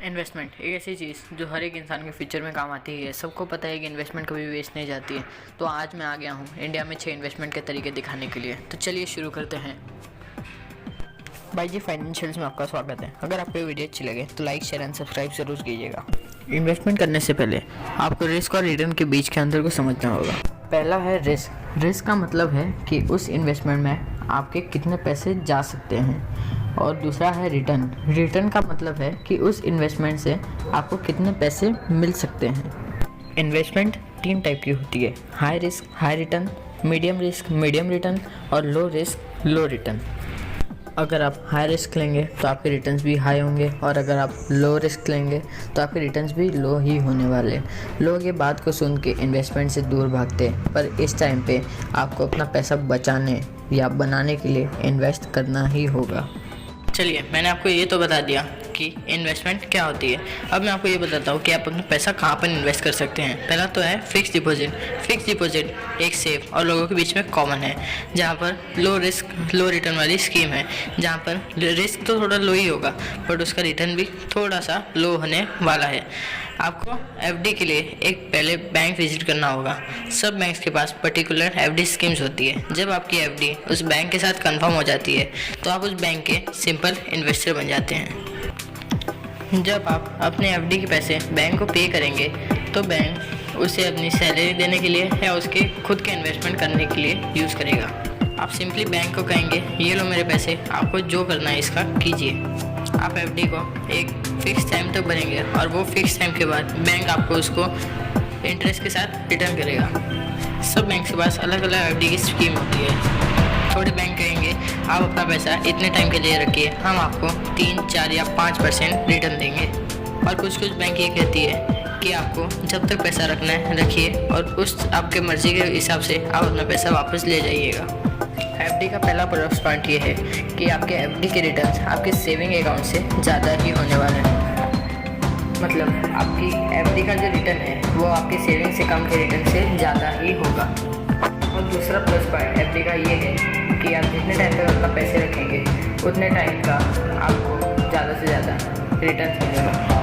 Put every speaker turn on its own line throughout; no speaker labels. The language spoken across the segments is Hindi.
इन्वेस्टमेंट एक ऐसी चीज़ जो हर एक इंसान के फ्यूचर में काम आती है। सबको पता है कि इन्वेस्टमेंट कभी भी वेस्ट नहीं जाती है। तो आज मैं आ गया हूँ इंडिया में 6 इन्वेस्टमेंट के तरीके दिखाने के लिए। तो चलिए शुरू करते हैं। भाई जी फाइनेंशियल्स में आपका स्वागत है। अगर आपको वीडियो अच्छी लगे तो लाइक शेयर एंड सब्सक्राइब जरूर कीजिएगा। इन्वेस्टमेंट करने से पहले आपको रिस्क और रिटर्न के बीच के अंतर को समझना होगा। पहला है रिस्क। रिस्क का मतलब है कि उस इन्वेस्टमेंट में आपके कितने पैसे जा सकते हैं। और दूसरा है रिटर्न। रिटर्न का मतलब है कि उस इन्वेस्टमेंट से आपको कितने पैसे मिल सकते हैं। इन्वेस्टमेंट 3 टाइप की होती है, high risk high return, medium risk medium return और लो रिस्क लो रिटर्न। अगर आप हाई रिस्क लेंगे तो आपके रिटर्न्स भी हाई होंगे और अगर आप लो रिस्क लेंगे तो आपके रिटर्न्स भी लो ही होने वाले हैं। लोग ये बात को सुन के इन्वेस्टमेंट से दूर भागते हैं, पर इस टाइम पे आपको अपना पैसा बचाने या बनाने के लिए इन्वेस्ट करना ही होगा। चलिए मैंने आपको ये तो बता दिया कि इन्वेस्टमेंट क्या होती है। अब मैं आपको ये बताता हूँ कि आप अपना पैसा कहाँ पर इन्वेस्ट कर सकते हैं। पहला तो है फिक्स डिपॉजिट। फिक्स डिपॉजिट एक सेफ और लोगों के बीच में कॉमन है, जहाँ पर लो रिस्क लो रिटर्न वाली स्कीम है, जहाँ पर रिस्क तो थोड़ा लो ही होगा बट उसका रिटर्न भी थोड़ा सा लो होने वाला है। आपको एफडी के लिए एक पहले बैंक विजिट करना होगा। सब बैंक्स के पास पर्टिकुलर एफडी स्कीम्स होती है। जब आपकी एफडी उस बैंक के साथ कंफर्म हो जाती है तो आप उस बैंक के सिंपल इन्वेस्टर बन जाते हैं। जब आप अपने एफडी के पैसे बैंक को पे करेंगे तो बैंक उसे अपनी सैलरी देने के लिए या उसके खुद के इन्वेस्टमेंट करने के लिए यूज़ करेगा। आप सिंपली बैंक को कहेंगे ये लो मेरे पैसे, आपको जो करना है इसका कीजिए। आप एफडी को एक फिक्स टाइम तक भरेंगे और वो फिक्स टाइम के बाद बैंक आपको उसको इंटरेस्ट के साथ रिटर्न करेगा। सब बैंक के पास अलग अलग एफडी की स्कीम होती है। थोड़े बैंक कहेंगे आप अपना पैसा इतने टाइम के लिए रखिए, हम आपको 3, 4 या 5% रिटर्न देंगे। और कुछ बैंक ये कहती है कि आपको जब तक पैसा रखना है रखिए और उस आपके मर्ज़ी के हिसाब से आप अपना पैसा वापस ले जाइएगा। एफडी का पहला प्लस पॉइंट ये है कि आपके एफडी के रिटर्न्स आपके सेविंग अकाउंट से ज़्यादा ही होने वाले हैं। मतलब आपकी एफडी का जो रिटर्न है वो आपके सेविंग्स अकाउंट के रिटर्न से ज़्यादा ही होगा। और दूसरा प्लस पॉइंट एफडी का ये है कि आप जितने टाइम तक अपना पैसे रखेंगे उतने टाइम का आपको ज़्यादा से ज़्यादा रिटर्न मिलेगा।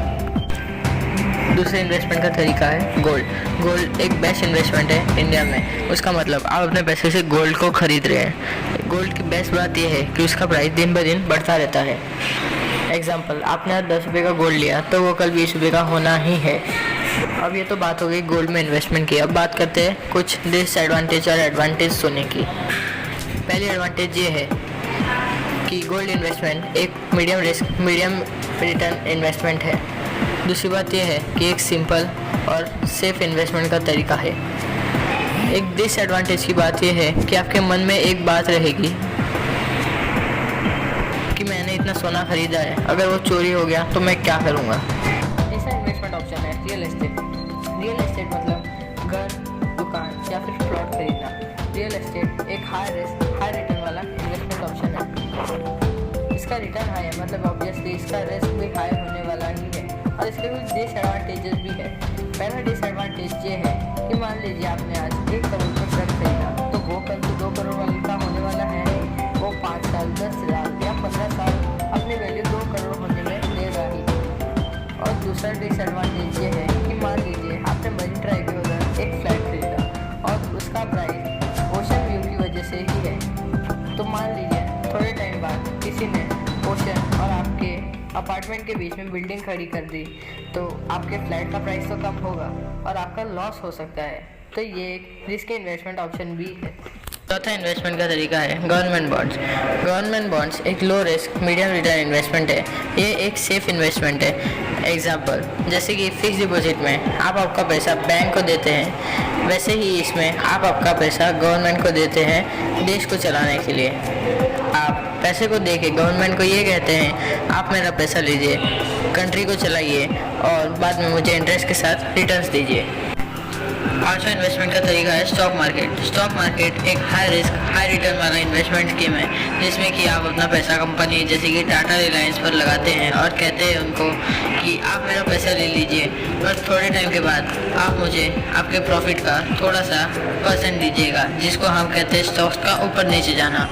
दूसरे इन्वेस्टमेंट का तरीका है गोल्ड। गोल्ड एक बेस्ट इन्वेस्टमेंट है इंडिया में। उसका मतलब आप अपने पैसे से गोल्ड को खरीद रहे हैं। गोल्ड की बेस्ट बात यह है कि उसका प्राइस दिन ब दिन बढ़ता रहता है। एग्जाम्पल, आपने आज 10 रुपये का गोल्ड लिया तो वो कल 20 रुपये का होना ही है। अब ये तो बात हो गई गोल्ड में इन्वेस्टमेंट की। अब बात करते हैं कुछ डिसएडवांटेज और एडवांटेज सोने की। पहली एडवांटेज ये है कि गोल्ड इन्वेस्टमेंट एक medium risk medium return investment है। दूसरी बात यह है कि एक सिंपल और सेफ इन्वेस्टमेंट का तरीका है। एक डिसएडवांटेज की बात यह है कि आपके मन में एक बात रहेगी कि मैंने इतना सोना खरीदा है, अगर वो चोरी हो गया तो मैं क्या करूँगा। ऐसा इन्वेस्टमेंट ऑप्शन है रियल एस्टेट। रियल एस्टेट मतलब घर, दुकान या फिर प्लॉट खरीदना। रियल एस्टेट एक हाई रिस्क हाई रिटर्न वाला इन्वेस्टमेंट ऑप्शन है। इसका रिटर्न हाई है, मतलब ऑब्वियसली इसका रिस्क भी हाई होने वाला ही है। और इसके कुछ डिसएडवांटेजेस भी है। पहला डिसएडवांटेज ये है कि मान लीजिए आपने आज 1 करोड़ का ट्रक खरीदा तो वो कल तो 2 करोड़ वाले का होने वाला है नहीं। वो 5 साल 10 साल या 15 साल अपनी वैल्यू 2 करोड़ होने में लेगा ही। और दूसरा डिसएडवांटेज ये है कि मान लीजिए आपने मरीन ड्राइव के उधर एक फ्लैट खरीदा और उसका प्राइस ओशन व्यू की वजह से ही है। तो मान लीजिए थोड़े टाइम बाद किसी ने ओशन और आपके अपार्टमेंट के बीच में बिल्डिंग खड़ी कर दी तो आपके फ्लैट का प्राइस तो कम होगा और आपका लॉस हो सकता है। तो ये एक रिस्क इन्वेस्टमेंट ऑप्शन भी है। चौथा इन्वेस्टमेंट का तरीका है गवर्नमेंट बॉन्ड्स। गवर्नमेंट बॉन्ड्स एक low risk medium return investment है। ये एक सेफ इन्वेस्टमेंट है। एग्जाम्पल, जैसे कि फिक्स डिपॉजिट में आप आपका पैसा बैंक को देते हैं, वैसे ही इसमें आप आपका पैसा गवर्नमेंट को देते हैं देश को चलाने के लिए। आप पैसे को देके गवर्नमेंट को ये कहते हैं आप मेरा पैसा लीजिए, कंट्री को चलाइए और बाद में मुझे इंटरेस्ट के साथ रिटर्न्स दीजिए। पांचवा इन्वेस्टमेंट का तरीका है स्टॉक मार्केट। स्टॉक मार्केट एक हाई रिस्क हाई रिटर्न वाला इन्वेस्टमेंट स्कीम है, जिसमें कि आप अपना पैसा कंपनी जैसे कि टाटा रिलायंस पर लगाते हैं और कहते हैं उनको कि आप मेरा पैसा ले लीजिए और थोड़े टाइम के बाद आप मुझे आपके प्रॉफिट का थोड़ा सा % दीजिएगा, जिसको हम कहते हैं स्टॉक्स का ऊपर नीचे जाना।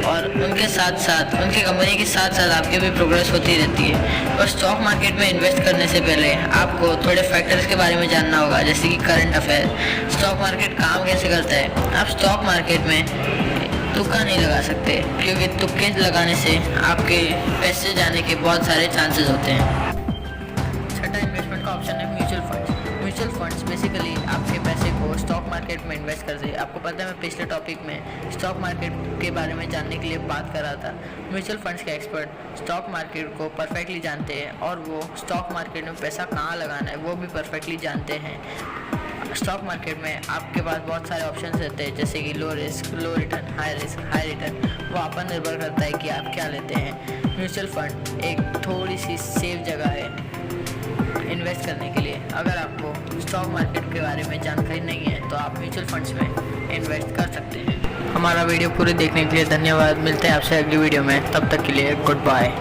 और उनके साथ साथ उनकी कंपनी के साथ साथ आपकी भी प्रोग्रेस होती रहती है। और स्टॉक मार्केट में इन्वेस्ट करने से पहले आपको थोड़े फैक्टर्स के बारे में जानना होगा, जैसे कि करंट अफेयर, स्टॉक मार्केट काम कैसे करता है। आप स्टॉक मार्केट में तुक्का नहीं लगा सकते, क्योंकि तुक्के लगाने से आपके पैसे जाने के बहुत सारे चांसेस होते हैं। छठा इन्वेस्टमेंट का ऑप्शन है mutual funds. Mutual funds basically आपके पैसे को स्टॉक मार्केट में इन्वेस्ट करते हैं। आपको पता है मैं पिछले टॉपिक में स्टॉक मार्केट के बारे में जानने के लिए बात कर रहा था। म्यूचुअल फंड्स के एक्सपर्ट स्टॉक मार्केट को परफेक्टली जानते हैं और वो स्टॉक मार्केट में पैसा कहाँ लगाना है वो भी परफेक्टली जानते हैं। स्टॉक मार्केट में आपके पास बहुत सारे ऑप्शन रहते हैं, जैसे कि low risk, low return, high risk, high return. वो आप पर निर्भर करता है कि आप क्या लेते हैं। म्यूचुअल फंड एक थोड़ी सी सेफ जगह है इन्वेस्ट करने के लिए। अगर आपको स्टॉक मार्केट के बारे में जानकारी नहीं है तो आप म्यूचुअल फंड्स में इन्वेस्ट कर सकते हैं। हमारा वीडियो पूरे देखने के लिए धन्यवाद। मिलते हैं आपसे अगली वीडियो में, तब तक के लिए गुड बाय।